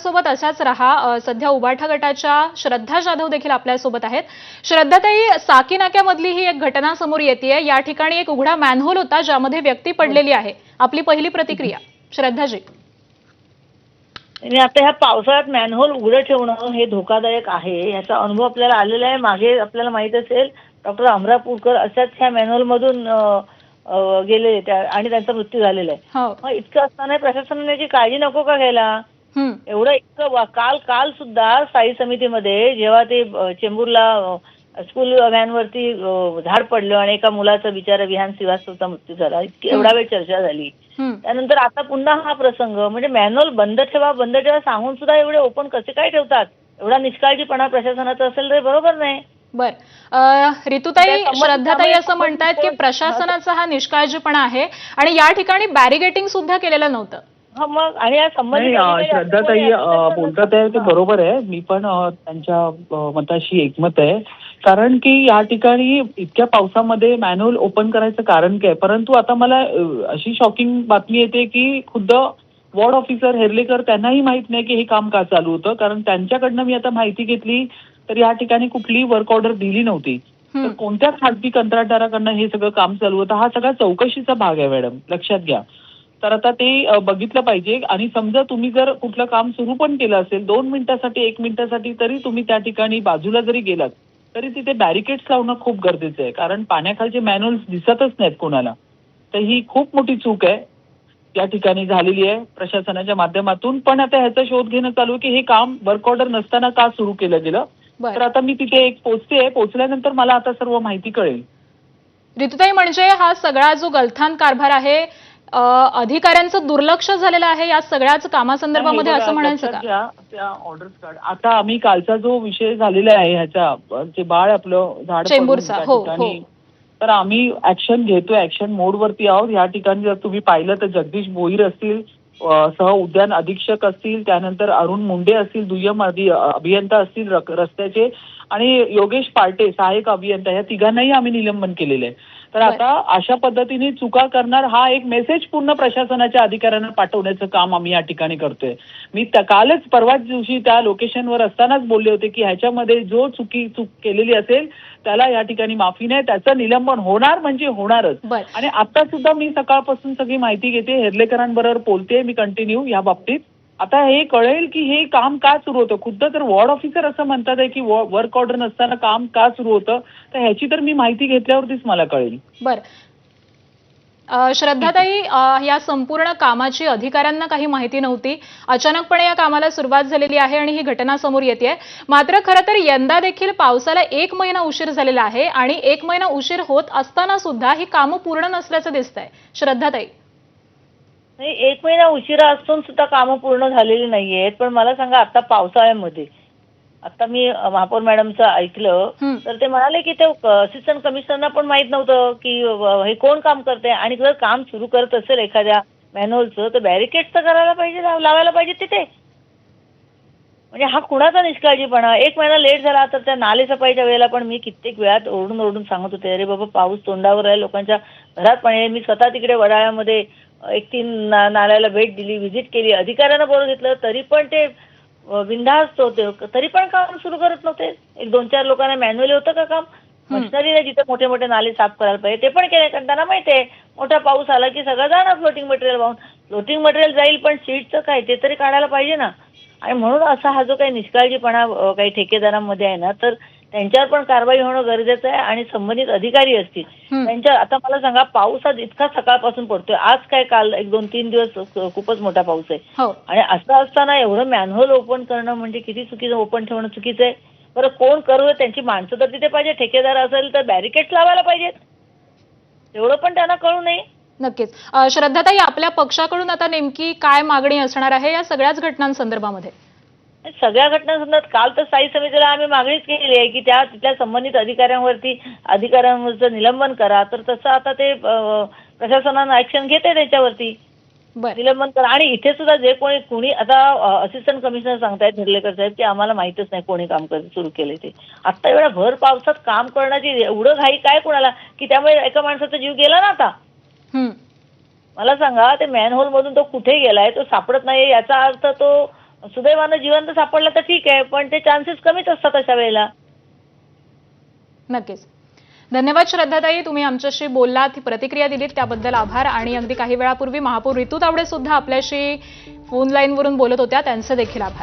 आमच्यासोबत अशाच रहा। सध्या उबाठा गटाच्या श्रद्धा जाधव देखील आपल्यासोबत आहेत। श्रद्धाताई, साकी नाक्यामधली ही एक घटना समोर येतेय। या ठिकाणी एक उघडा मॅनहोल होता ज्यामध्ये व्यक्ती पडलेली आहे। आपली पहिली प्रतिक्रिया श्रद्धाजी। आता ह्या पावसाळ्यात मॅनहोल उघडं ठेवणं हे धोकादायक आहे, याचा अनुभव आपल्याला आलेला आहे। मागे आपल्याला माहित असेल डॉक्टर अमरापूरकर अशाच ह्या मॅनहोल मधून गेले आणि त्यांचा मृत्यू झालेला आहे। मग इतकं असताना प्रशासनाने याची काळजी नको का घ्यायला? एवढं इतकं काल सुद्धा स्थायी समितीमध्ये जेव्हा ते चेंबूरला स्कूल व्हॅनवरती झाड पडलं आणि एका मुलाचा बिचारा विहान श्रीवास्तवचा मृत्यू झाला, एवढा वेळ चर्चा झाली। त्यानंतर आता पुन्हा हा प्रसंग, म्हणजे मॅन्युअल बंद ठेवा सांगून सुद्धा एवढे ओपन कसे काय ठेवतात? एवढा निष्काळजीपणा प्रशासनाचा असेल तर बरोबर नाही। ऋतुताई, श्रद्धाताई असं म्हणतायत की प्रशासनाचा हा निष्काळजीपणा आहे आणि या ठिकाणी बॅरिगेटिंग सुद्धा केलेलं नव्हतं। मग आणि या संबंधित श्रद्धाताई बोलतात आहे ते बरोबर आहे। मी पण त्यांच्या मताशी एकमत आहे, कारण की या ठिकाणी इतक्या पावसामध्ये मॅन्युअल ओपन करायचं कारण काय? परंतु आता मला अशी शॉकिंग बातमी येते की खुद्द वॉर्ड ऑफिसर हेर्लेकर त्यांनाही माहित नाही की हे काम का चालू होतं, कारण त्यांच्याकडनं मी आता माहिती घेतली तर या ठिकाणी कुठलीही वर्क ऑर्डर दिली नव्हती। तर कोणत्या खासगी कंत्राटदाराकडनं हे सगळं काम चालू होतं हा सगळा चौकशीचा भाग आहे मॅडम, लक्षात घ्या। तर आता ते बघितलं पाहिजे। आणि समजा तुम्ही जर कुठलं काम सुरू पण केलं असेल 2 मिनिटासाठी 1 मिनिटासाठी, तरी तुम्ही त्या ठिकाणी बाजूला जरी गेलात तरी तिथे बॅरिकेड्स लावणं खूप गरजेचं आहे, कारण पाण्याखालचे मॅन्युअल्स दिसतच नाहीत कोणाला। तर ही खूप मोठी चूक आहे या ठिकाणी झालेली आहे प्रशासनाच्या माध्यमातून। पण आता ह्याचा शोध घेणं चालू आहे की हे काम वर्क ऑर्डर नसताना का सुरू केलं गेलं। तर आता मी तिथे पोहोचल्यानंतर मला आता सर्व माहिती कळेल। ऋतुताई, म्हणजे हा सगळा जो गलथान कारभार आहे, अधिकाऱ्यांचं दुर्लक्ष झालेलं आहे या सगळ्याच कामासंदर्भामध्ये असं म्हणायचं का? त्या ऑर्डर्स काढ आता आम्ही कालचा जो विषय झालेला आहे ह्याचा जे बाळ आपलं झाड चेंबूरचा, तर आम्ही ऍक्शन घेतोय, ऍक्शन मोडवरती आहोत। या ठिकाणी जर तुम्ही पाहिलं तर जगदीश भोईर असतील, सह उद्यान अधीक्षक असतील, त्यानंतर अरुण मुंडे असतील, दुय्यम अभियंता असतील रस्त्याचे, आणि योगेश पार्टे सहाय्यक अभियंता, या तिघांनाही आम्ही निलंबन केलेलं आहे। तर आता अशा पद्धतीने चुका करणार हा एक मेसेज पूर्ण प्रशासनाच्या अधिकाऱ्यांना पाठवण्याचं काम आम्ही या ठिकाणी करतोय। मी कालच परवाच दिवशी त्या लोकेशनवर असतानाच बोलले होते की ह्याच्यामध्ये जो चूक केलेली असेल त्याला या ठिकाणी माफी नाही, त्याचं निलंबन होणार म्हणजे होणारच। आणि आता सुद्धा मी सकाळपासून सगळी माहिती घेते, हेर्लेकरांबरोबर बोलते मी कंटिन्यू या बाबतीत। आता हे कळेल की हे काम का सुरू होतं। खुद्द तर वॉर्ड ऑफिसर असं म्हणतात आहे की वर्क ऑर्डर नसताना काम का सुरू होतं, तर ह्याची तर मी माहिती घेतल्यावरतीच मला कळेल। श्रद्धाताई, या संपूर्ण कामाची अधिकाऱ्यांना काही माहिती नव्हती, अचानकपणे या कामाला सुरुवात झालेली आहे आणि ही घटना समोर येते। मात्र खरं तर यंदा देखील पावसाला 1 महिना उशीर झालेला आहे आणि 1 महिना उशीर होत असताना सुद्धा ही कामं पूर्ण नसल्याचं दिसतंय। श्रद्धाताई, नाही, 1 महिना उशिरा असून सुद्धा कामं पूर्ण झालेली नाहीयेत। पण मला सांगा, आता पावसाळ्यामध्ये आता मी महापौर मॅडमचं ऐकलं तर ते म्हणाले की ते असिस्टंट कमिशनरना पण माहित नव्हतं की हे कोण काम करते, आणि जर काम सुरू करत असेल एखाद्या मॅन्युअलचं तर बॅरिकेड्स तर करायला पाहिजे, लावायला पाहिजे तिथे। म्हणजे हा कुणाचा निष्काळजीपणा? 1 महिना लेट झाला तर त्या नाले सफाईच्या वेळेला पण मी कित्येक वेळात ओरडून सांगत होते, अरे बाबा पाऊस तोंडावर आहे, लोकांच्या घरात पाणी। मी स्वतः तिकडे वडाळ्यामध्ये 1-3 नाल्याला भेट दिली, व्हिजिट केली, अधिकाऱ्यांना बोलून घेतलं, तरी पण ते बिनधास्त होते, तरी पण काम सुरू करत नव्हते। 1-2-4 लोकांना मॅन्युअली होतं का काम? मशिनरीने जिथे मोठे मोठे नाले साफ करायला पाहिजे ते पण केले, कारण त्यांना माहिती आहे मोठा पाऊस आला की सगळं जाणार फ्लोटिंग मटेरियल वाहून। फ्लोटिंग मटेरियल जाईल पण सीटचं काय ते तरी काढायला पाहिजे ना। आणि म्हणून असा हा जो काही निष्काळजीपणा काही ठेकेदारांमध्ये आहे ना, तर त्यांच्यावर पण कारवाई होणं गरजेचं आहे। आणि संबंधित अधिकारी असतील त्यांच्या, आता मला सांगा, पाऊस आज इतका सकाळपासून पडतोय, आज काय काल 1-2-3 दिवस खूपच मोठा पाऊस आहे, आणि असं असताना एवढं मॅनहोल ओपन करणं म्हणजे किती चुकीचं, ओपन ठेवणं चुकीचं आहे। बरं, कोण करू? त्यांची माणसं तर तिथे पाहिजे, ठेकेदार असेल तर बॅरिकेड्स लावायला पाहिजेत, एवढं पण त्यांना कळू नये। नक्कीच। श्रद्धाताई, आपल्या पक्षाकडून आता नेमकी काय मागणी असणार आहे या सगळ्याच घटनांसंदर्भामध्ये? सगळ्या घटनांसंदर्भात काल तर स्थायी समितीला आम्ही मागणीच केलेली आहे की तिथल्या संबंधित अधिकाऱ्यांवरचं निलंबन करा। तर तसं आता ते प्रशासनानं ऍक्शन घेते त्याच्यावरती, निलंबन करा। आणि इथे सुद्धा जे कोणी आता असिस्टंट कमिशनर सांगतायत हेर्लेकर साहेब की आम्हाला माहितच नाही कोणी काम सुरू केले ते। आता एवढ्या भर पावसात काम करण्याची एवढं घाई काय कोणाला, की त्यामुळे एका माणसाचा जीव गेला ना आता? मला सांगा, ते मॅनहोल मधून तो कुठे गेलाय, तो सापडत नाही, याचा अर्थ तो सुदैवानं जिवंत सापडला तर ठीक आहे, पण ते चान्सेस कमीच असतात अशा वेळेला. नक्कीच. धन्यवाद श्रद्धाताई, तुम्ही आमच्याशी बोललात, ही प्रतिक्रिया दिलीत त्याबद्दल आभार. आणि अगदी काही वेळापूर्वी महापौर रितू तावडे सुद्धा आपल्याशी फोन लाईनवरून बोलत होत्या, त्यांचे देखील आभार.